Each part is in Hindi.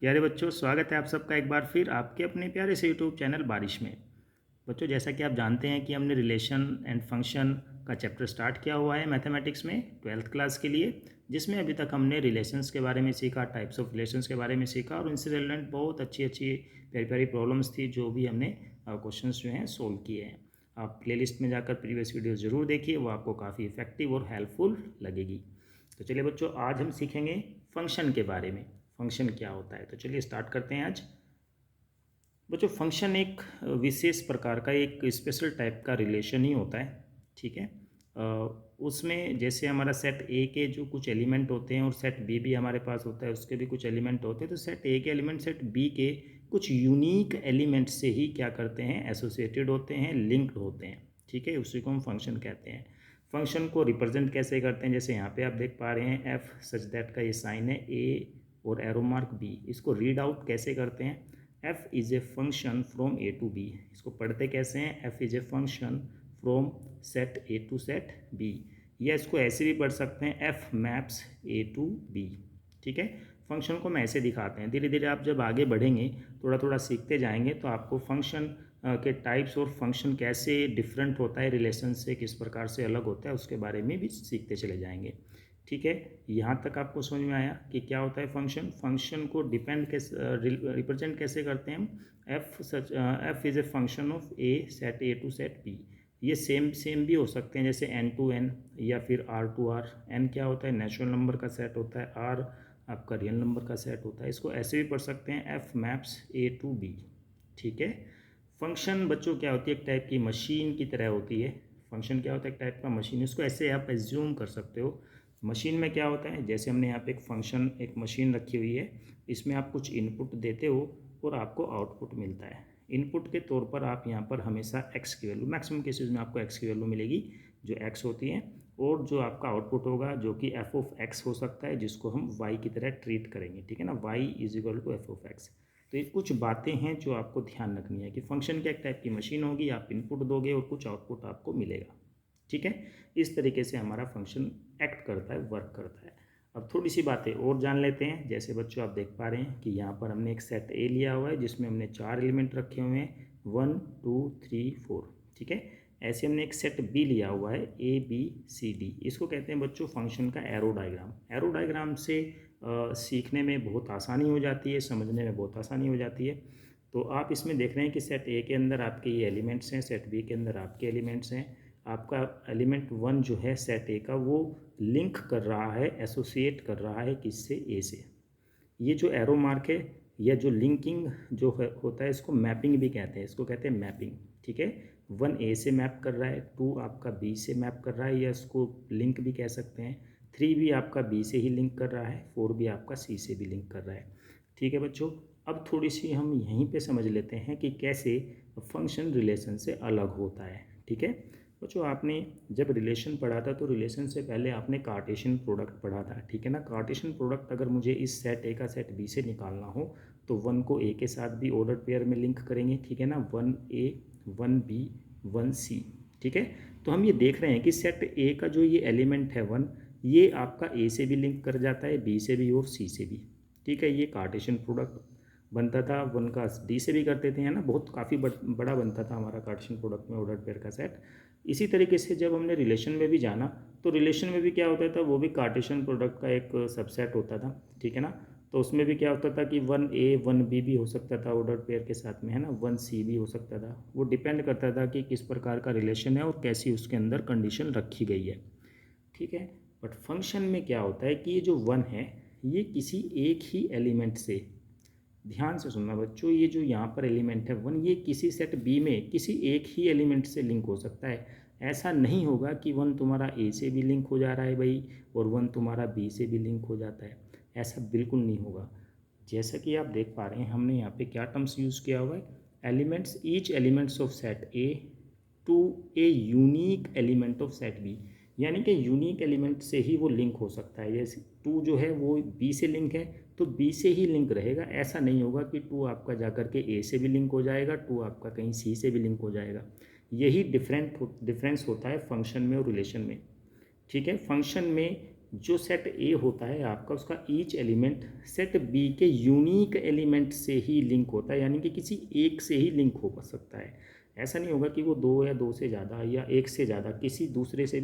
प्यारे बच्चों, स्वागत है आप सबका एक बार फिर आपके अपने प्यारे से यूट्यूब चैनल बारिश में। बच्चों, जैसा कि आप जानते हैं कि हमने रिलेशन एंड फंक्शन का चैप्टर स्टार्ट किया हुआ है मैथमेटिक्स में 12th क्लास के लिए, जिसमें अभी तक हमने रिलेशंस के बारे में सीखा, टाइप्स ऑफ रिलेशंस के बारे में सीखा और उनसे रिलेटेड बहुत अच्छी अच्छी प्यारी प्यारी प्रॉब्लम्स थी जो भी हमने क्वेश्चंस जो हैं सोल्व किए हैं। आप प्लेलिस्ट में जाकर प्रीवियस वीडियो ज़रूर देखिए, वो आपको काफ़ी इफेक्टिव और हेल्पफुल लगेगी। तो चलिए बच्चों, आज हम सीखेंगे फंक्शन के बारे में। फंक्शन क्या होता है, तो चलिए स्टार्ट करते हैं आज। बच्चों, फंक्शन एक विशेष प्रकार का एक स्पेशल टाइप का रिलेशन ही होता है। ठीक है। उसमें जैसे हमारा सेट ए के जो कुछ एलिमेंट होते हैं और सेट बी भी हमारे पास होता है, उसके भी कुछ एलिमेंट होते हैं, तो सेट ए के एलिमेंट सेट बी के कुछ यूनिक एलिमेंट से ही क्या करते हैं, एसोसिएटेड होते हैं, लिंक्ड होते हैं। ठीक है, उसी को हम फंक्शन कहते हैं। फंक्शन को रिप्रेजेंट कैसे करते हैं, जैसे यहाँ पे आप देख पा रहे हैं एफ सच दैट का ये साइन है ए और एरो मार्क बी। इसको रीड आउट कैसे करते हैं, f is a function from A to B. इसको पढ़ते कैसे हैं, f is a function from set A to set B, या इसको ऐसे भी पढ़ सकते हैं f maps A to B. ठीक है, फंक्शन को हम ऐसे दिखाते हैं। धीरे धीरे आप जब आगे बढ़ेंगे, थोड़ा थोड़ा सीखते जाएंगे, तो आपको फंक्शन के टाइप्स और फंक्शन कैसे डिफरेंट होता है रिलेशन से, किस प्रकार से अलग होता है, उसके बारे में भी सीखते चले जाएंगे। ठीक है, यहाँ तक आपको समझ में आया कि क्या होता है फंक्शन। फंक्शन को डिपेंड कैसे रिप्रेजेंट कैसे करते हैं हम, f is a function of a set A to set B. ये सेम भी हो सकते हैं, जैसे एन टू एन या फिर आर टू आर। एन क्या होता है, नेचुरल नंबर का सेट होता है, आर आपका रियल नंबर का सेट होता है। इसको ऐसे भी पढ़ सकते हैं, f maps A to B. ठीक है, फंक्शन बच्चों क्या होती है, एक टाइप की मशीन की तरह होती है। फंक्शन क्या होता है, एक टाइप का मशीन। इसको ऐसे आप एज्यूम कर सकते हो। मशीन में क्या होता है, जैसे हमने यहाँ पे एक फंक्शन, एक मशीन रखी हुई है, इसमें आप कुछ इनपुट देते हो और आपको आउटपुट मिलता है। इनपुट के तौर पर आप यहाँ पर हमेशा एक्स की वैल्यू, मैक्सिमम केसेस में आपको एक्स की वैल्यू मिलेगी जो एक्स होती है, और जो आपका आउटपुट होगा जो कि एफ ऑफ एक्स हो सकता है, जिसको हम वाई की तरह ट्रीट करेंगे। ठीक है ना, y is equal to f of x. तो ये कुछ बातें हैं जो आपको ध्यान रखनी है कि फंक्शन क्या एक टाइप की मशीन होगी, आप इनपुट दोगे और कुछ आउटपुट आपको मिलेगा। ठीक है, इस तरीके से हमारा फंक्शन एक्ट करता है, वर्क करता है। अब थोड़ी सी बातें और जान लेते हैं। जैसे बच्चों आप देख पा रहे हैं कि यहाँ पर हमने एक सेट ए लिया हुआ है जिसमें हमने 4 एलिमेंट रखे हुए हैं, 1 2 3 4। ठीक है, ऐसे हमने एक सेट बी लिया हुआ है, ए बी सी डी। इसको कहते हैं बच्चों फंक्शन का एरो डायग्राम। एरो डायग्राम से सीखने में बहुत आसानी हो जाती है, समझने में बहुत आसानी हो जाती है। तो आप इसमें देख रहे हैं कि सेट ए के अंदर आपके ये एलिमेंट्स हैं, सेट बी के अंदर आपके एलिमेंट्स हैं। आपका एलिमेंट 1 जो है सेट ए का, वो लिंक कर रहा है, एसोसिएट कर रहा है किससे, ए से। ये जो एरो मार्क है या जो लिंकिंग जो होता है, इसको मैपिंग भी कहते हैं, इसको कहते हैं मैपिंग। ठीक है, 1 ए से मैप कर रहा है, 2 आपका बी से मैप कर रहा है, या इसको लिंक भी कह सकते हैं, 3 भी आपका बी से ही लिंक कर रहा है, 4 भी आपका सी से भी लिंक कर रहा है। ठीक है बच्चों, अब थोड़ी सी हम यहीं पे समझ लेते हैं कि कैसे फंक्शन रिलेशन से अलग होता है। ठीक है बच्चों, आपने जब रिलेशन पढ़ा था तो रिलेशन से पहले आपने कार्टेशियन प्रोडक्ट पढ़ा था। ठीक है ना, कार्टेशियन प्रोडक्ट अगर मुझे इस सेट ए का सेट बी से निकालना हो तो 1 को ए के साथ भी ऑर्डर पेयर में लिंक करेंगे। ठीक है ना, 1 ए 1 बी 1 सी। ठीक है, तो हम ये देख रहे हैं कि सेट ए का जो ये एलिमेंट है 1, ये आपका ए से भी लिंक कर जाता है, बी से भी और सी से भी। ठीक है, ये कार्टेशियन प्रोडक्ट बनता था, 1 का डी से भी करते थे, है ना, बहुत काफ़ी बड़ा बनता था हमारा कार्टेशियन प्रोडक्ट में ऑर्डर पेयर का सेट। इसी तरीके से जब हमने रिलेशन में भी जाना, तो रिलेशन में भी क्या होता था, वो भी कार्टेशियन प्रोडक्ट का एक सबसेट होता था। ठीक है ना, तो उसमें भी क्या होता था कि 1 ए 1 बी भी हो सकता था ऑर्डर पेयर के साथ में, है ना, 1 सी भी हो सकता था। वो डिपेंड करता था कि किस प्रकार का रिलेशन है और कैसी उसके अंदर कंडीशन रखी गई है। ठीक है, बट फंक्शन में क्या होता है कि ये जो 1 है, ये किसी एक ही एलिमेंट से, ध्यान से सुनना बच्चों, ये जो यहाँ पर एलिमेंट है 1, ये किसी सेट बी में किसी एक ही एलिमेंट से लिंक हो सकता है। ऐसा नहीं होगा कि 1 तुम्हारा ए से भी लिंक हो जा रहा है भाई और 1 तुम्हारा बी से भी लिंक हो जाता है, ऐसा बिल्कुल नहीं होगा। जैसा कि आप देख पा रहे हैं, हमने यहाँ पे क्या टर्म्स यूज़ किया हुआ है, elements, each elements of set A to a unique element of set B. यानी कि यूनिक एलिमेंट से ही वो लिंक हो सकता है। जैसे 2 जो है वो बी से लिंक है तो बी से ही लिंक रहेगा। ऐसा नहीं होगा कि 2 आपका जाकर के ए से भी लिंक हो जाएगा, 2 आपका कहीं सी से भी लिंक हो जाएगा। यही डिफरेंस होता है फंक्शन में और रिलेशन में। ठीक है, फंक्शन में जो सेट ए होता है आपका, उसका ईच एलिमेंट सेट बी के यूनिक एलिमेंट से ही लिंक होता है, यानी कि किसी एक से ही लिंक हो सकता है। ऐसा नहीं होगा कि वो दो या दो से ज़्यादा या एक से ज़्यादा किसी दूसरे से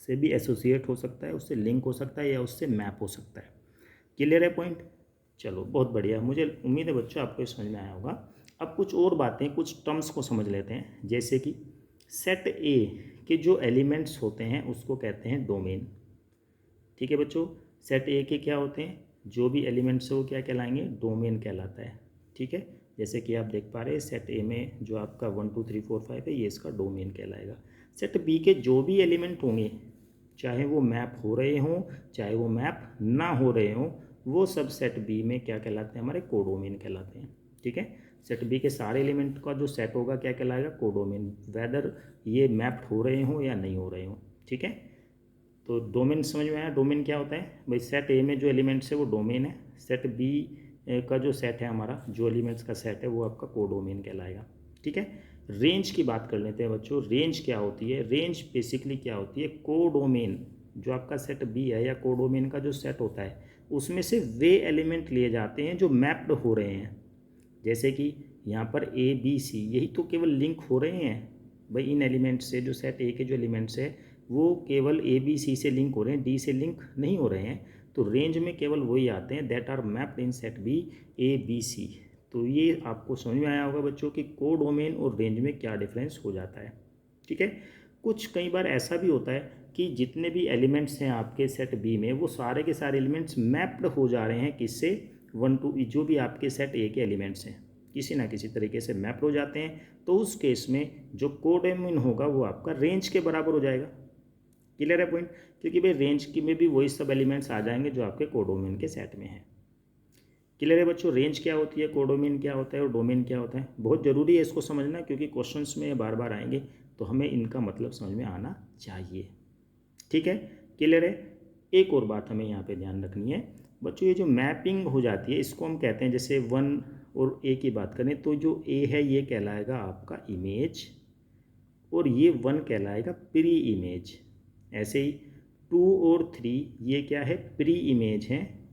भी एसोसिएट हो सकता है, उससे लिंक हो सकता है या उससे मैप हो सकता है। क्लियर है पॉइंट? चलो बहुत बढ़िया, मुझे उम्मीद है बच्चों आपको समझ में आया होगा। अब कुछ और बातें, कुछ टर्म्स को समझ लेते हैं। जैसे कि सेट ए के जो एलिमेंट्स होते हैं उसको कहते हैं डोमेन। ठीक है बच्चों, सेट ए के क्या होते हैं, जो भी एलिमेंट्स है वो क्या कहलाएंगे, डोमेन कहलाता है। ठीक है, जैसे कि आप देख पा रहे हैं सेट ए में जो आपका 1 2 3 4 5 है, ये इसका डोमेन कहलाएगा। सेट बी के जो भी एलिमेंट होंगे, चाहे वो मैप हो रहे हों चाहे वो मैप ना हो रहे हों, वो सब सेट बी में क्या कहलाते हैं, हमारे कोडोमेन कहलाते हैं। ठीक है, सेट बी के सारे एलिमेंट का जो सेट होगा क्या कहलाएगा, कोडोमेन, वेदर ये मैप्ड हो रहे हों या नहीं हो रहे हों। ठीक है, तो डोमेन समझ में आया। डोमेन क्या होता है भाई, सेट ए में जो एलिमेंट्स है वो डोमेन है, सेट बी का जो सेट है हमारा, जो एलिमेंट्स का सेट है वो आपका कोडोमेन कहलाएगा। ठीक है, रेंज की बात कर लेते हैं बच्चों। रेंज क्या होती है, रेंज बेसिकली क्या होती है, कोडोमेन जो आपका सेट बी है या कोडोमेन का जो सेट होता है उसमें से वे एलिमेंट लिए जाते हैं जो मैप्ड हो रहे हैं। जैसे कि यहाँ पर ए बी सी, यही तो केवल लिंक हो रहे हैं भाई इन एलिमेंट्स से। जो सेट ए के जो एलिमेंट्स है वो केवल ए बी सी से लिंक हो रहे हैं, डी से लिंक नहीं हो रहे हैं। तो रेंज में केवल वही आते हैं that are mapped in set B A B C. तो ये आपको समझ में आया होगा बच्चों कि कोडोमेन और रेंज में क्या डिफरेंस हो जाता है। ठीक है, कुछ कई बार ऐसा भी होता है कि जितने भी एलिमेंट्स हैं आपके सेट बी में, वो सारे के सारे एलिमेंट्स मैप्ड हो जा रहे हैं किससे, 1 2, जो भी आपके सेट ए के एलिमेंट्स हैं किसी ना किसी तरीके से मैप्ड हो जाते हैं। तो उस केस में जो कोडोमेन होगा वो आपका रेंज के बराबर हो जाएगा। क्लियर है पॉइंट? क्योंकि भाई रेंज की में भी वही सब एलिमेंट्स आ जाएंगे जो आपके कोडोमेन के सेट में है। क्लियर है बच्चों? रेंज क्या होती है, कोडोमेन क्या होता है और डोमेन क्या होता है, बहुत ज़रूरी है इसको समझना, क्योंकि क्वेश्चंस में बार बार आएंगे तो हमें इनका मतलब समझ में आना चाहिए। ठीक है, क्लियर है? एक और बात हमें यहाँ पे ध्यान रखनी है बच्चों, ये जो मैपिंग हो जाती है इसको हम कहते हैं, जैसे 1 और ए की बात करें तो जो ए है ये कहलाएगा आपका इमेज और ये 1 कहलाएगा प्री इमेज। ऐसे ही 2 और 3 ये क्या है, प्री इमेज है,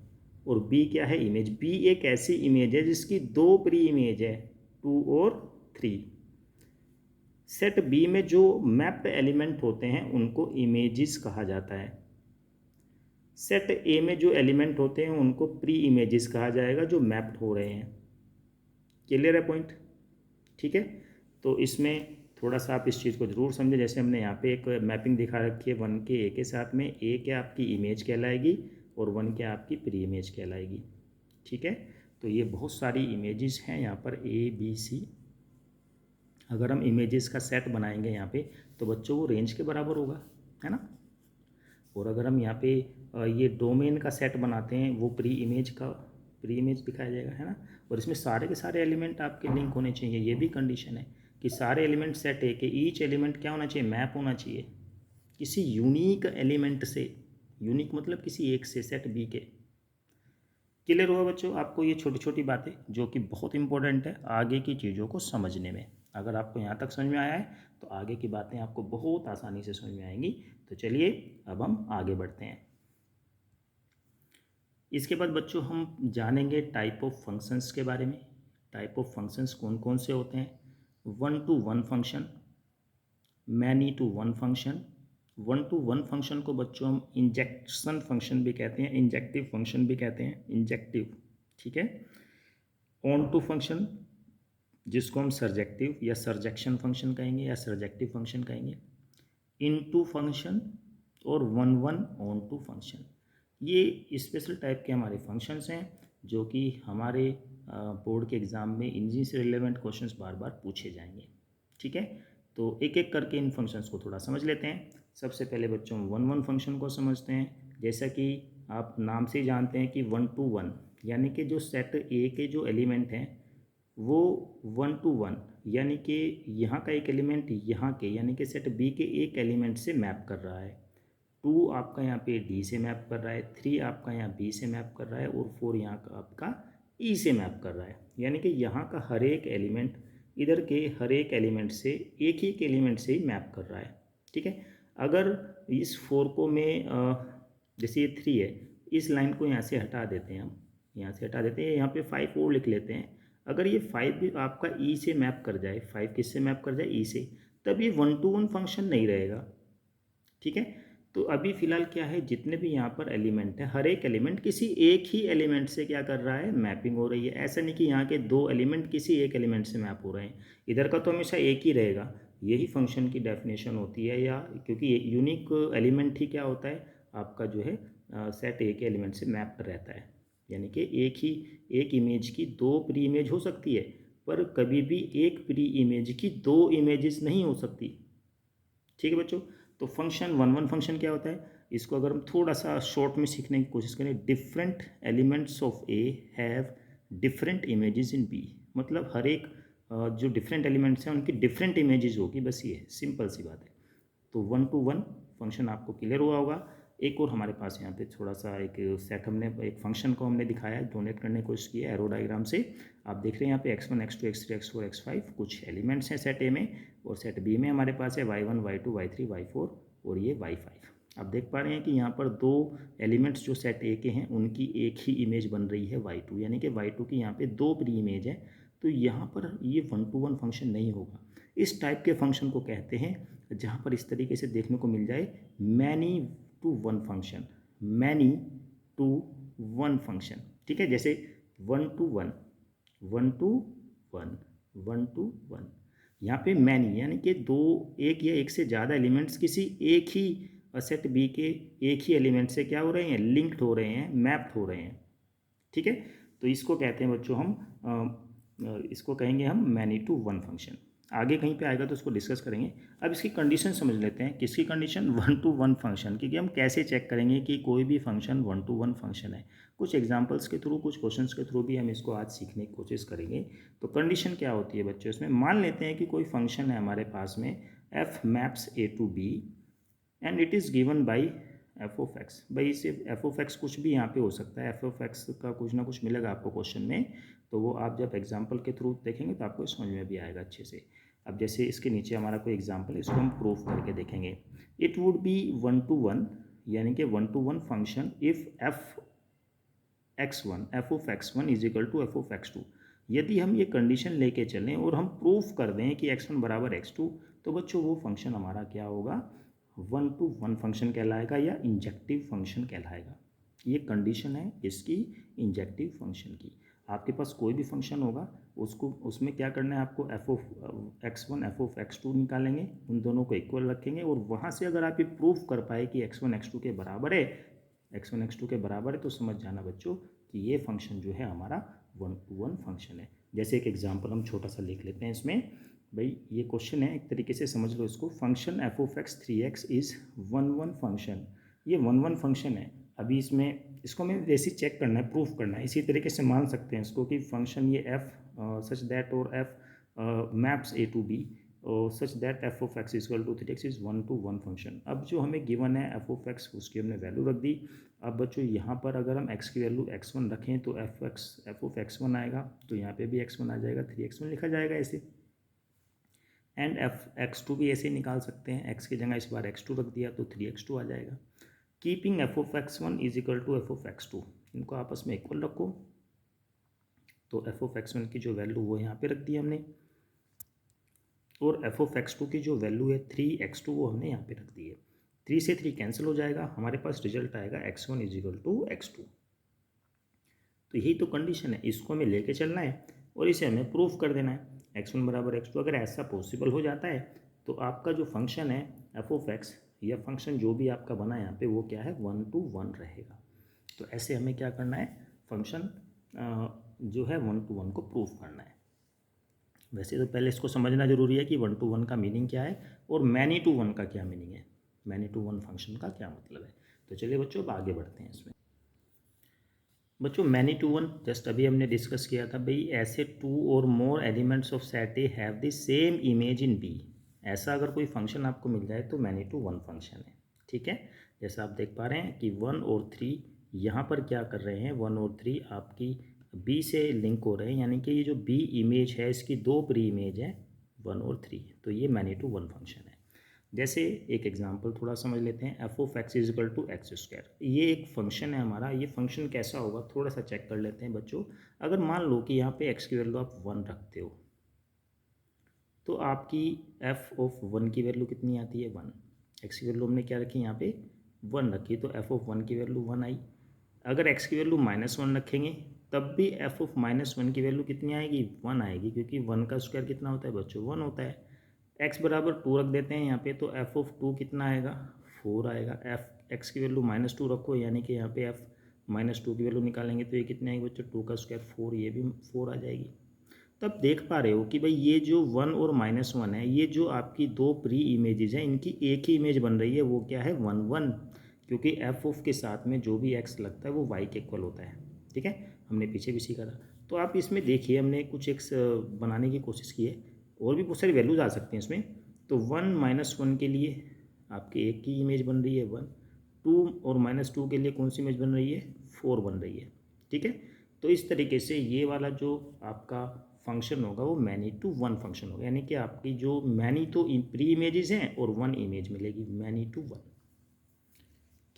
और बी क्या है, इमेज। बी एक ऐसी इमेज है जिसकी 2 प्री इमेज है, 2 और 3। सेट बी में जो मैप्ड एलिमेंट होते हैं उनको इमेजेस कहा जाता है। सेट ए में जो एलिमेंट होते हैं उनको प्री इमेजेस कहा जाएगा जो मैप्ड हो रहे हैं। क्लियर है पॉइंट? ठीक है, तो इसमें थोड़ा सा आप इस चीज़ को ज़रूर समझें। जैसे हमने यहाँ पे एक मैपिंग दिखा रखी है 1 के ए के साथ में, ए क्या आपकी इमेज कहलाएगी और 1 क्या आपकी प्री इमेज कहलाएगी। ठीक है, तो ये बहुत सारी इमेजेस हैं यहाँ पर ए बी सी। अगर हम इमेजेस का सेट बनाएंगे यहाँ पे तो बच्चों वो रेंज के बराबर होगा, है ना। और अगर हम यहाँ पे ये डोमेन का सेट बनाते हैं वो प्री इमेज दिखाया जाएगा, है ना। और इसमें सारे के सारे एलिमेंट आपके लिंक होने चाहिए, ये भी कंडीशन है कि सारे एलिमेंट सेट है कि ईच एलिमेंट क्या होना चाहिए, मैप होना चाहिए किसी यूनिक एलिमेंट से। यूनिक मतलब किसी एक से, सेट बी के। क्लियर हुआ बच्चों आपको ये छोटी छोटी बातें जो कि बहुत इंपॉर्टेंट है आगे की चीज़ों को समझने में। अगर आपको यहाँ तक समझ में आया है तो आगे की बातें आपको बहुत आसानी से समझ में आएंगी। तो चलिए अब हम आगे बढ़ते हैं। इसके बाद बच्चों हम जानेंगे टाइप ऑफ फंक्शंस के बारे में। टाइप ऑफ फंक्शंस कौन कौन से होते हैं, 1 to 1 function, many to 1 function. 1 to 1 function को बच्चों हम इंजेक्शन फंक्शन भी कहते हैं, इंजेक्टिव फंक्शन भी कहते हैं, इंजेक्टिव। ठीक है, ऑन टू फंक्शन जिसको हम सरजेक्टिव या सरजेक्शन फंक्शन कहेंगे या सरजेक्टिव फंक्शन कहेंगे, इनटू फंक्शन और 1 1 ऑन टू फंक्शन। ये स्पेशल टाइप के हमारे फंक्शंस हैं जो कि हमारे बोर्ड के एग्ज़ाम में इन्हीं से रिलेवेंट क्वेश्चंस बार बार पूछे जाएंगे। ठीक है, तो एक एक करके इन फंक्शंस को थोड़ा समझ लेते हैं। सबसे पहले बच्चों 1 1 फंक्शन को समझते हैं। जैसा कि आप नाम से ही जानते हैं कि 1 to 1 यानी कि जो सेट ए के जो एलिमेंट हैं वो 1 to 1 यानी कि यहाँ का एक एलिमेंट यहाँ के यानी कि सेट बी के एक एलिमेंट से मैप कर रहा है। 2 आपका यहाँ पे डी से मैप कर रहा है, 3 आपका यहाँ बी से मैप कर रहा है और 4 यहाँ का आपका ई से मैप कर रहा है। यानी कि यहाँ का हर एक एलिमेंट इधर के हर एक एलिमेंट से एक ही के एलिमेंट से ही मैप कर रहा है। ठीक है, अगर इस 4 को मैं जैसे ये 3 है, इस लाइन को यहाँ से हटा देते हैं, हम यहाँ से हटा देते हैं, यहाँ पे 5 और लिख लेते हैं। अगर ये 5 भी आपका ई से मैप कर जाए, 5 किससे मैप कर जाए, ई से, तब ये 1 to 1 फंक्शन नहीं रहेगा। ठीक है, तो अभी फ़िलहाल क्या है, जितने भी यहाँ पर एलिमेंट है, हर एक एलिमेंट किसी एक ही एलिमेंट से क्या कर रहा है, मैपिंग हो रही है। ऐसा नहीं कि यहाँ के 2 एलिमेंट किसी एक एलिमेंट से मैप हो रहे हैं, इधर का तो हमेशा एक ही रहेगा। यही फंक्शन की डेफिनेशन होती है, या क्योंकि यूनिक एलिमेंट ही क्या होता है आपका, जो है सेट ए के एलिमेंट से मैप रहता है। यानी कि एक इमेज की 2 प्री इमेज हो सकती है, पर कभी भी एक प्री इमेज की 2 इमेजेस नहीं हो सकती। ठीक है बच्चों, तो फंक्शन 1 फंक्शन क्या होता है, इसको अगर हम थोड़ा सा शॉर्ट में सीखने की कोशिश करें, different elements of A have different images in B. मतलब हर एक जो डिफरेंट एलिमेंट्स हैं उनकी डिफरेंट इमेजेस होगी, बस ये है, सिंपल सी बात है। तो 1 to 1 फंक्शन आपको क्लियर हुआ होगा। एक और हमारे पास यहाँ पे थोड़ा सा एक सेट हमने एक फंक्शन को हमने दिखाया है, डोनेट करने की कोशिश की है एरो डायग्राम से। आप देख रहे हैं यहाँ पे x1 x2 x3 x4 x5 कुछ एलिमेंट्स हैं सेट ए में, और सेट बी में हमारे पास है y1 y2 y3 y4 और ये y5। आप देख पा रहे हैं कि यहाँ पर 2 एलिमेंट्स जो सेट ए के हैं उनकी एक ही इमेज बन रही है y2, यानी कि y2 की यहाँ पे 2 प्री इमेज है। तो यहाँ पर ये 1 to 1 फंक्शन नहीं होगा। इस टाइप के फंक्शन को कहते हैं जहाँ पर इस तरीके से देखने को मिल जाए many to one function, many to one function. ठीक है, जैसे 1 to 1 1 to 1 1 to 1, यहाँ पे मैनी यानी कि 2, एक या एक से ज़्यादा एलिमेंट्स किसी एक ही सेट बी के एक ही एलिमेंट से क्या हो रहे हैं, लिंक्ड हो रहे हैं, मैप्ड हो रहे हैं। ठीक है, तो इसको कहते हैं बच्चों हम इसको कहेंगे हम मैनी टू वन फंक्शन। आगे कहीं पे आएगा तो उसको डिस्कस करेंगे। अब इसकी कंडीशन समझ लेते हैं। किसकी कंडीशन, 1 to 1 फंक्शन की, कि हम कैसे चेक करेंगे कि कोई भी फंक्शन 1 to 1 फंक्शन है। कुछ एग्जांपल्स के थ्रू, कुछ क्वेश्चंस के थ्रू भी हम इसको आज सीखने की कोशिश करेंगे। तो कंडीशन क्या होती है बच्चों इसमें, मान लेते हैं कि कोई फंक्शन है हमारे पास में f maps A to B and it is given by F of x. भाई इसे एफ ऑफ एक्स कुछ भी यहाँ पे हो सकता है, एफ ऑफ एक्स का कुछ ना कुछ मिलेगा आपको क्वेश्चन में, तो वो आप जब एग्जाम्पल के थ्रू देखेंगे तो आपको समझ में भी आएगा अच्छे से। अब जैसे इसके नीचे हमारा कोई एग्जाम्पल है, इसको हम प्रूफ करके देखेंगे। इट वुड बी 1 to 1, यानी कि 1 to 1 function if f of x one is equal to f of x two. यदि हम ये कंडीशन लेके चलें और हम प्रूफ कर दें कि x1 बराबर x2, तो बच्चों वो फंक्शन हमारा क्या होगा, 1 to 1 फंक्शन कहलाएगा या इंजेक्टिव फंक्शन कहलाएगा। ये कंडीशन है इसकी इंजेक्टिव फंक्शन की। आपके पास कोई भी फंक्शन होगा, उसको उसमें क्या करना है आपको, F of x1 F of x2 निकालेंगे, उन दोनों को इक्वल रखेंगे, और वहाँ से अगर आप ये प्रूफ कर पाए कि x1 x2 के बराबर है, x1 x2 के बराबर है, तो समझ जाना बच्चों कि ये फंक्शन जो है हमारा 1 to 1 फंक्शन है। जैसे एक एग्जांपल हम छोटा सा लिख लेते हैं इसमें। भाई ये क्वेश्चन है, एक तरीके से समझ लो इसको, function F of x 3x is 1 function. ये 1 फंक्शन है। अभी इसको हमें वैसे चेक करना है, प्रूफ करना है। इसी तरीके से मान सकते हैं इसको कि फंक्शन ये एफ सच दैट और f maps A to B such that f of x equal to 3x is 1 to 1 function. अब जो हमें गिवन है एफ ऑफ एक्स, उसकी हमने वैल्यू रख दी। अब बच्चों यहाँ पर अगर हम x की वैल्यू x1 रखें तो एफ ऑफ x1 आएगा, तो यहाँ पे भी x1 आ जाएगा, 3x1 लिखा जाएगा ऐसे। एंड एफ x2 भी ऐसे निकाल सकते हैं, x की जगह इस बार x2 रख दिया तो 3x2 आ जाएगा। Keeping f of x1 is equal to f of x2, इनको आपस में इक्वल रखो, तो एफ ऑफ x1 की जो वैल्यू वो यहाँ पे रख दी हमने, और एफ ऑफ x2 की जो वैल्यू है 3x2 वो हमने यहाँ पे रख दी है। 3 से 3 कैंसिल हो जाएगा, हमारे पास रिजल्ट आएगा x1 is equal to x2। तो यही तो कंडीशन है, इसको हमें लेके चलना है और इसे हमें प्रूफ कर देना है, x1 बराबर x2। अगर ऐसा पॉसिबल हो जाता है तो आपका जो फंक्शन है एफ ऑफ एक्स, या फंक्शन जो भी आपका बना है यहाँ पे, वो क्या है, 1 to 1 रहेगा। तो ऐसे हमें क्या करना है, फंक्शन जो है 1 to 1 को प्रूफ करना है। वैसे तो पहले इसको समझना जरूरी है कि 1 to 1 का मीनिंग क्या है और मैनी टू 1 का क्या मीनिंग है, मैनी टू 1 फंक्शन का क्या मतलब है। तो चलिए बच्चों अब आगे बढ़ते हैं इसमें। बच्चों मैनी टू 1 जस्ट अभी हमने डिस्कस किया था, भाई ऐसे 2 और more elements of set A have the same image in B. ऐसा अगर कोई फंक्शन आपको मिल जाए तो मैनी टू 1 फंक्शन है। ठीक है, जैसा आप देख पा रहे हैं कि 1 और 3 यहाँ पर क्या कर रहे हैं, 1 और 3 आपकी बी से लिंक हो रहे हैं, यानी कि ये जो बी इमेज है इसकी 2 प्री इमेज है 1 और 3, तो ये मैनी टू 1 फंक्शन है। जैसे एक एग्जांपल थोड़ा समझ लेते हैं, f of x is equal to x square. ये एक फंक्शन है हमारा। ये फंक्शन कैसा होगा थोड़ा सा चेक कर लेते हैं बच्चों। अगर मान लो कि यहाँ पे एक्स की वैल्यू आप 1 रखते हो तो आपकी एफ ऑफ 1 की वैल्यू कितनी आती है 1। एक्स की वैल्यू हमने क्या रखी यहाँ पे 1 रखी, तो एफ ऑफ 1 की वैल्यू 1 आई। अगर एक्स की वैल्यू -1 रखेंगे तब भी एफ ऑफ -1 की वैल्यू कितनी आएगी 1 आएगी, क्योंकि 1 का स्क्वायर कितना होता है बच्चों 1 होता है। एक्स बराबर 2 रख देते हैं यहाँ पे, तो एफ ऑफ 2 कितना आएगा 4 आएगा। एफ एक्स की वैल्यू -2 रखो, यानी कि यहाँ पे एफ -2 की वैल्यू निकालेंगे तो ये कितनी आएगी बच्चों 2 का स्क्वायर 4, ये भी 4 आ जाएगी। तब देख पा रहे हो कि भाई ये जो 1 और -1 है, ये जो आपकी दो प्री इमेजेस हैं इनकी एक ही इमेज बन रही है, वो क्या है 1 1, क्योंकि एफ ऑफ के साथ में जो भी एक्स लगता है वो वाई के इक्वल होता है। ठीक है, हमने पीछे भी सीखा था। तो आप इसमें देखिए हमने कुछ एक्स बनाने की कोशिश की है, और भी बहुत सारी वैल्यूज आ सकती हैं इसमें। तो 1 -1 के लिए आपके एक की इमेज बन रही है 1, 2 और -2 के लिए कौन सी इमेज बन रही है 4 बन रही है। ठीक है, तो इस तरीके से ये वाला जो आपका फंक्शन होगा वो मैनी टू 1 फंक्शन होगा, यानी कि आपकी जो मैनी तो प्री इमेजेस हैं और 1 इमेज मिलेगी, मैनी टू 1।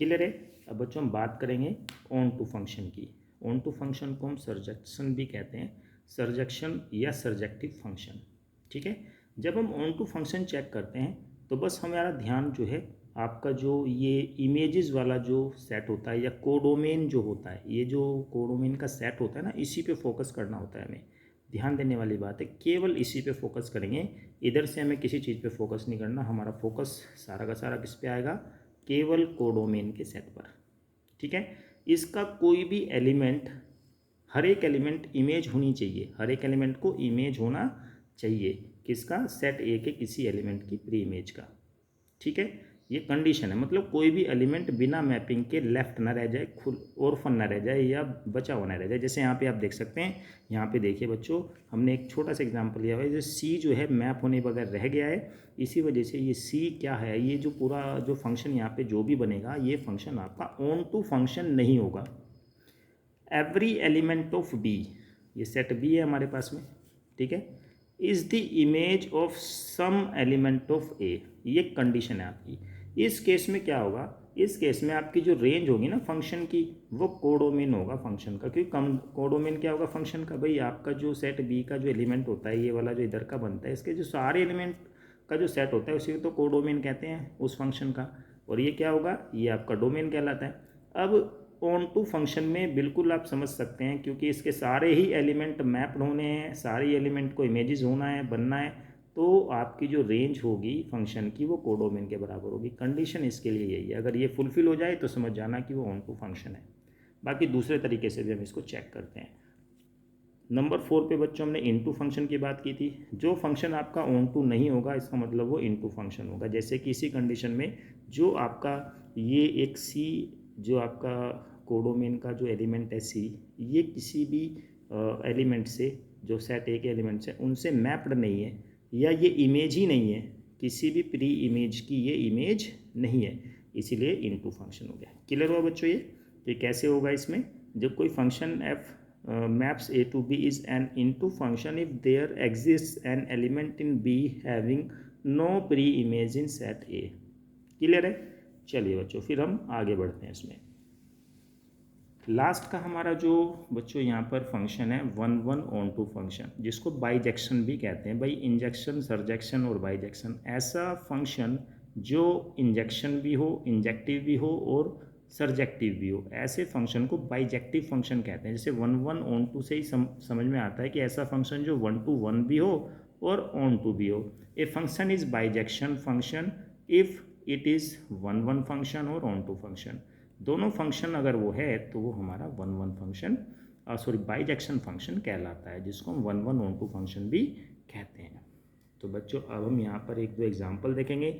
क्लियर है। अब बच्चों हम बात करेंगे ऑन टू फंक्शन की। ऑन टू फंक्शन को हम सर्जेक्शन भी कहते हैं, सर्जेक्शन या सर्जेक्टिव फंक्शन। ठीक है, जब हम ऑन टू फंक्शन चेक करते हैं तो बस हमारा ध्यान जो है आपका जो ये इमेजेस वाला जो सेट होता है या कोडोमेन जो होता है, ये जो कोडोमेन का सेट होता है ना, इसी पे फोकस करना होता है। हमें ध्यान देने वाली बात है, केवल इसी पे फोकस करेंगे, इधर से हमें किसी चीज़ पे फोकस नहीं करना। हमारा फोकस सारा का सारा किस पे आएगा, केवल कोडोमेन के सेट पर। ठीक है, इसका कोई भी एलिमेंट, हर एक एलिमेंट इमेज होनी चाहिए, हर एक एलिमेंट को इमेज होना चाहिए। किसका, सेट ए के किसी एलिमेंट की प्री इमेज का। ठीक है, ये कंडीशन है, मतलब कोई भी एलिमेंट बिना मैपिंग के लेफ्ट ना रह जाए, खुद ऑर्फन ना रह जाए या बचा हुआ ना रह जाए। जैसे यहाँ पे आप देख सकते हैं, यहाँ पे देखिए बच्चों हमने एक छोटा सा एग्जांपल लिया हुआ है, जो सी जो है मैप होने बगैर रह गया है। इसी वजह से ये सी क्या है, ये जो पूरा जो फंक्शन यहाँ पे जो भी बनेगा, ये फंक्शन आपका ऑन टू फंक्शन नहीं होगा। एवरी एलिमेंट ऑफ बी, ये सेट बी है हमारे पास में, ठीक है, is the image of some element of A, ये कंडीशन है आपकी। इस केस में क्या होगा, इस केस में आपकी जो रेंज होगी ना फंक्शन की, वो कोडोमेन होगा फंक्शन का। क्योंकि कम कोडोमेन क्या होगा फंक्शन का, भाई आपका जो सेट बी का जो एलिमेंट होता है, ये वाला जो इधर का बनता है, इसके जो सारे एलिमेंट का जो सेट होता है उसी को तो कोडोमेन कहते हैं उस फंक्शन का। और ये क्या होगा, ये आपका डोमेन कहलाता है। अब ऑन टू फंक्शन में बिल्कुल आप समझ सकते हैं, क्योंकि इसके सारे ही एलिमेंट मैप्ड होने हैं, सारे एलिमेंट को इमेजेस होना है, बनना है, तो आपकी जो रेंज होगी फंक्शन की वो कोडोमेन के बराबर होगी। कंडीशन इसके लिए यही है, अगर ये फुलफिल हो जाए तो समझ जाना कि वो ऑन टू फंक्शन है। बाकी दूसरे तरीके से भी हम इसको चेक करते हैं। नंबर 4 पे बच्चों हमने इनटू फंक्शन की बात की थी। जो फंक्शन आपका ऑन टू नहीं होगा इसका मतलब वो इनटू फंक्शन होगा। जैसे कि इसी कंडीशन में जो आपका ये एक सी, जो आपका कोडोमेन का जो एलिमेंट है सी, ये किसी भी एलिमेंट से, जो सेट ए के एलिमेंट से, उनसे मैप्ड नहीं है, या ये इमेज ही नहीं है, किसी भी प्री इमेज की ये इमेज नहीं है, इसीलिए इनटू फंक्शन हो गया। क्लियर हुआ बच्चों ये कैसे होगा इसमें, जब कोई function F maps a to b is an into function if there exists an element in b having no pre-image in set a। Clear है। चलिए बच्चों फिर हम आगे बढ़ते हैं। इसमें लास्ट का हमारा जो बच्चों यहाँ पर फंक्शन है 1 1 ऑन टू फंक्शन, जिसको बाइजेक्शन भी कहते हैं। भाई इंजेक्शन, सर्जेक्शन और बाइजेक्शन, ऐसा फंक्शन जो इंजेक्शन भी हो, इंजेक्टिव भी हो और सर्जेक्टिव भी हो, ऐसे फंक्शन को बाइजेक्टिव फंक्शन कहते हैं। जैसे 1 1 ऑन टू से ही समझ में आता है कि ऐसा फंक्शन जो 1 to 1 भी हो और ऑन टू भी हो। A function is bijection function if it is 1 1 function और ऑन टू फंक्शन। दोनों फंक्शन अगर वो है तो वो हमारा 1 1 फंक्शन, बाइजेक्शन फंक्शन कहलाता है, जिसको हम 1 1 ऑन टू फंक्शन भी कहते हैं। तो बच्चों अब हम यहाँ पर एक दो एग्जाम्पल देखेंगे।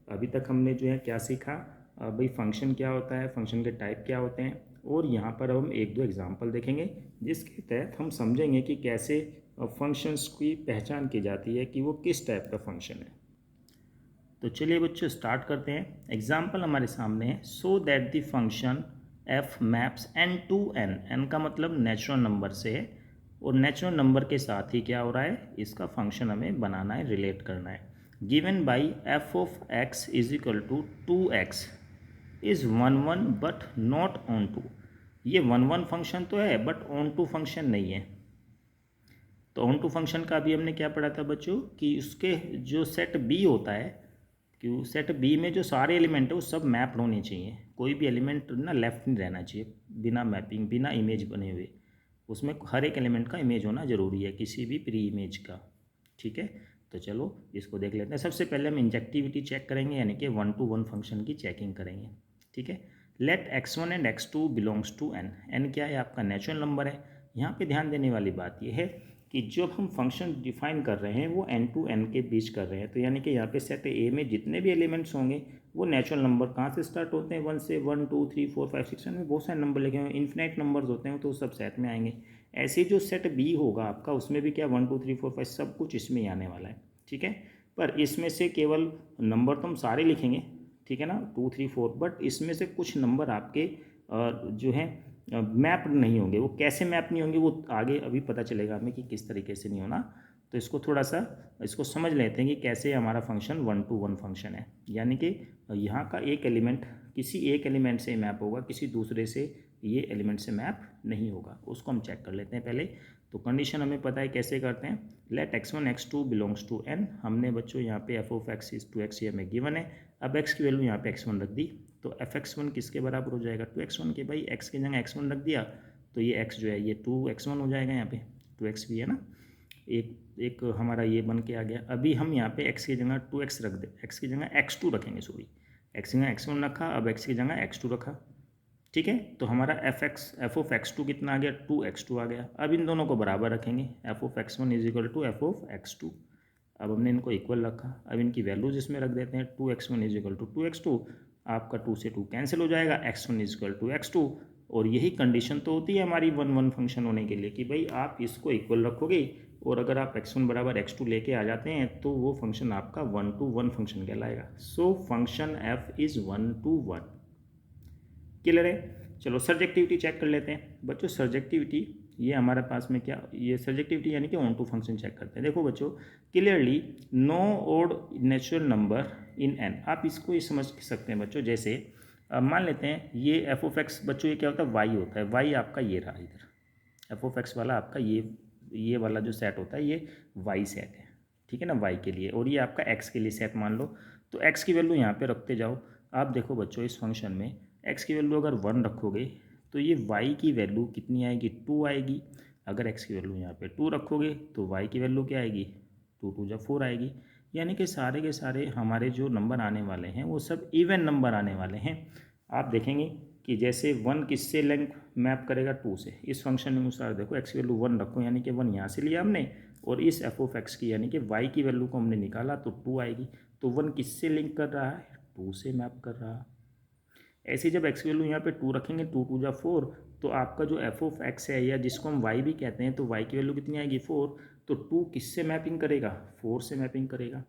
अभी तक हमने जो है क्या सीखा, भाई फंक्शन क्या होता है, फंक्शन के टाइप क्या होते हैं, और यहाँ पर हम एक दो एग्जाम्पल देखेंगे जिसके तहत हम समझेंगे कि कैसे फंक्शंस की पहचान की जाती है कि वो किस टाइप का फंक्शन है। तो चलिए बच्चों स्टार्ट करते हैं। एग्जाम्पल हमारे सामने है, so that the function F maps n to n, n का मतलब नेचुरल नंबर से है, और नेचुरल नंबर के साथ ही क्या हो रहा है, इसका फंक्शन हमें बनाना है, रिलेट करना है। Given by F of x is equal to 2x is 1 but not onto. ये 1 फंक्शन तो है बट ऑन टू फंक्शन नहीं है। तो ऑन टू फंक्शन का अभी हमने क्या पढ़ा था बच्चों कि उसके जो सेट बी होता है कि सेट बी में जो सारे एलिमेंट है वो सब मैप्ड होने चाहिए। कोई भी एलिमेंट ना लेफ्ट नहीं रहना चाहिए बिना मैपिंग, बिना इमेज बने हुए। उसमें हर एक एलिमेंट का इमेज होना ज़रूरी है किसी भी प्री इमेज का। ठीक है, तो चलो इसको देख लेते हैं। सबसे पहले हम इंजेक्टिविटी चेक करेंगे, यानी कि 1 to 1 फंक्शन की चेकिंग करेंगे। ठीक है, let x1 and x2 belongs to n। n क्या है? आपका नेचुरल नंबर है। यहाँ पे ध्यान देने वाली बात यह है कि जब हम फंक्शन डिफाइन कर रहे हैं वो n to n के बीच कर रहे हैं, तो यानी कि यहाँ पे सेट ए में जितने भी एलिमेंट्स होंगे वो नेचुरल नंबर कहाँ से स्टार्ट होते हैं? 1 से। 1 2 3 4 5 6 7 में बहुत सारे नंबर लिखे हुए हैं, इन्फिनाइट नंबर्स होते हैं, तो सब सेट में आएंगे। ऐसे जो सेट बी होगा आपका उसमें भी क्या 1 2 3 4 5 सब कुछ इसमें ही आने वाला है। ठीक है, पर इसमें से केवल नंबर तो हम सारे लिखेंगे, ठीक है ना, 2 3 4, बट इसमें से कुछ नंबर आपके जो है मैप नहीं होंगे। वो कैसे मैप नहीं होंगे वो आगे अभी पता चलेगा हमें कि किस तरीके से नहीं होना। तो इसको थोड़ा सा इसको समझ लेते हैं कि कैसे हमारा फंक्शन 1 to 1 फंक्शन है, यानी कि यहाँ का एक एलिमेंट किसी एक एलिमेंट से मैप होगा, किसी दूसरे से ये एलिमेंट से मैप नहीं होगा। उसको हम चेक कर लेते हैं पहले। तो कंडीशन हमें पता है कैसे करते हैं। Let x1 x2 belongs to n। हमने बच्चों यहाँ पे f of x is 2x ये हमें गिवन है। अब x की वैल्यू यहाँ पे x1 रख दी, तो fx1 किसके बराबर हो जाएगा? 2x1 के। भाई x की जगह x1 रख दिया तो ये x जो है ये 2x1 हो जाएगा। यहाँ पे 2x भी है ना, एक हमारा ये बन के आ गया। अभी हम यहाँ पे x की जगह 2x रख दे, x की जगह x2 रखेंगे, सॉरी x की जगह x1 रखा, अब x की जगह x2 रखा। ठीक है, तो हमारा f ऑफ x2 कितना आ गया? 2x2 आ गया। अब इन दोनों को बराबर रखेंगे, f of x1 is equal to f of x2। अब हमने इनको इक्वल रखा, अब इनकी वैल्यूज इसमें रख देते हैं। 2x1 is equal to 2x2, आपका 2 से 2 कैंसिल हो जाएगा, x1 is equal to x2। और यही कंडीशन तो होती है हमारी 1 1 फंक्शन होने के लिए कि भाई आप इसको इक्वल रखोगे और अगर आप x1 बराबर x2 लेके आ जाते हैं तो वो फंक्शन आपका 1 to 1 फंक्शन कहलाएगा। So function f is 1 to 1। Clear है? चलो सर्जेक्टिविटी चेक कर लेते हैं बच्चों। सर्जेक्टिविटी ये हमारे पास में क्या, ये सर्जेक्टिविटी यानी कि ऑन टू फंक्शन चेक करते हैं। देखो बच्चों, clearly no odd natural number in n। आप इसको ये समझ सकते हैं बच्चों, जैसे मान लेते हैं ये एफ ऑफ एक्स बच्चों ये क्या होता है? वाई होता है। वाई आपका ये रहा इधर, एफ ऑफ एक्स वाला आपका ये वाला जो सेट होता है ये वाई सेट है, ठीक है ना, वाई के लिए। और ये आपका एक्स के लिए सेट मान लो, तो एक्स की वैल्यू यहाँ पे रखते जाओ। आप देखो बच्चों इस फंक्शन में एक्स की वैल्यू अगर 1 रखोगे तो ये वाई की वैल्यू कितनी आएगी? 2 आएगी। अगर एक्स की वैल्यू यहाँ पे 2 रखोगे तो वाई की वैल्यू क्या आएगी? 2 2 जा 4 आएगी। यानी कि सारे के सारे हमारे जो नंबर आने वाले हैं वो सब इवन नंबर आने वाले हैं। आप देखेंगे कि जैसे 1 किससे लेंथ मैप करेगा? 2 से। इस फंक्शन अनुसार देखो एक्स की वैल्यू 1 रखो, यानी कि 1 यहाँ से लिया हमने, और इस एफ ऑफ एक्स की यानी कि वाई की वैल्यू को हमने निकाला तो 2 आएगी। तो 1 किससे लिंक कर रहा है? 2 से मैप कर रहा है। ऐसे जब एक्स की वैल्यू यहाँ पे 2 रखेंगे, 2 2 जा 4, तो आपका जो एफ ऑफ एक्स है या जिसको हम वाई भी कहते हैं, तो वाई की वैल्यू कितनी आएगी? 4। तो 2 किससे मैपिंग करेगा? 4 से मैपिंग करेगा।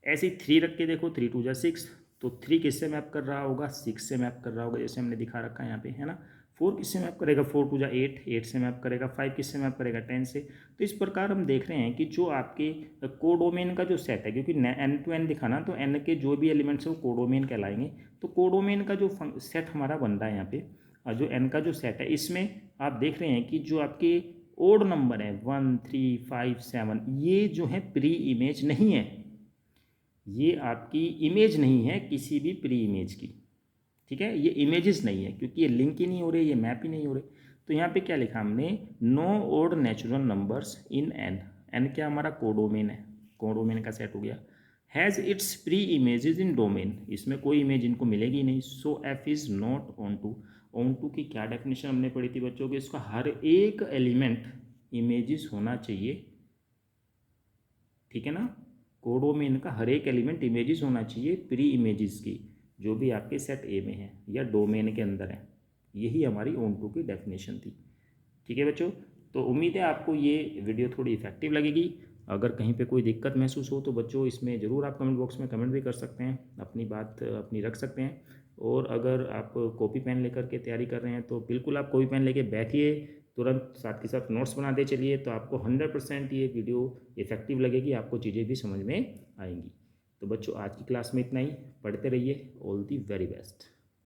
ऐसे ही 3 रख के देखो, 3 2 जा 6, तो 3 किससे मैप कर रहा होगा? 6 से मैप कर रहा होगा, जैसे हमने दिखा रखा है यहाँ पे, है ना। 4 किससे मैप करेगा? 4 2 जा 8, 8 से मैप करेगा। 5 किससे मैप करेगा? 10 से। तो इस प्रकार हम देख रहे हैं कि जो आपके कोडोमेन का जो सेट है, क्योंकि एन टू एन दिखाना, तो एन के जो भी एलिमेंट्स हैं वो कोडोमेन कहलाएंगे। तो कोडोमेन का जो सेट हमारा बन रहा है यहाँ पे, जो एन का जो सेट है, इसमें आप देख रहे हैं कि जो आपके ओड नंबर है 1 3 5 7, ये जो है प्री इमेज नहीं है, ये आपकी इमेज नहीं है किसी भी प्री इमेज की। ठीक है, ये इमेजेस नहीं है क्योंकि ये लिंक ही नहीं हो रहे, ये मैप ही नहीं हो रहे। तो यहाँ पे क्या लिखा हमने? No odd natural numbers in N. N क्या हमारा कोडोमेन है, कोडोमेन का सेट हो गया। Has its pre images in domain, इसमें कोई इमेज इनको मिलेगी नहीं। So f is not onto. Onto की क्या डेफिनेशन हमने पढ़ी थी बच्चों की? इसका हर एक एलिमेंट इमेजेस होना चाहिए, ठीक है ना। कोडोमेन का हर एक एलिमेंट इमेजेस होना चाहिए प्री इमेजेस की, जो भी आपके सेट ए में है या डोमेन के अंदर है। यही हमारी ऑन टू की डेफिनेशन थी। ठीक है बच्चों, तो उम्मीद है आपको ये वीडियो थोड़ी इफेक्टिव लगेगी। अगर कहीं पे कोई दिक्कत महसूस हो तो बच्चों इसमें ज़रूर आप कमेंट बॉक्स में कमेंट भी कर सकते हैं, अपनी बात अपनी रख सकते हैं। और अगर आप कॉपी पेन लेकर के तैयारी कर रहे हैं तो बिल्कुल आप कॉपी पेन लेके बैठिए, तुरंत साथ के साथ नोट्स बनाते चलिए, तो आपको 100% ये वीडियो इफेक्टिव लगेगी, आपको चीज़ें भी समझ में आएंगी। तो बच्चों आज की क्लास में इतना ही, पढ़ते रहिए। All the very best.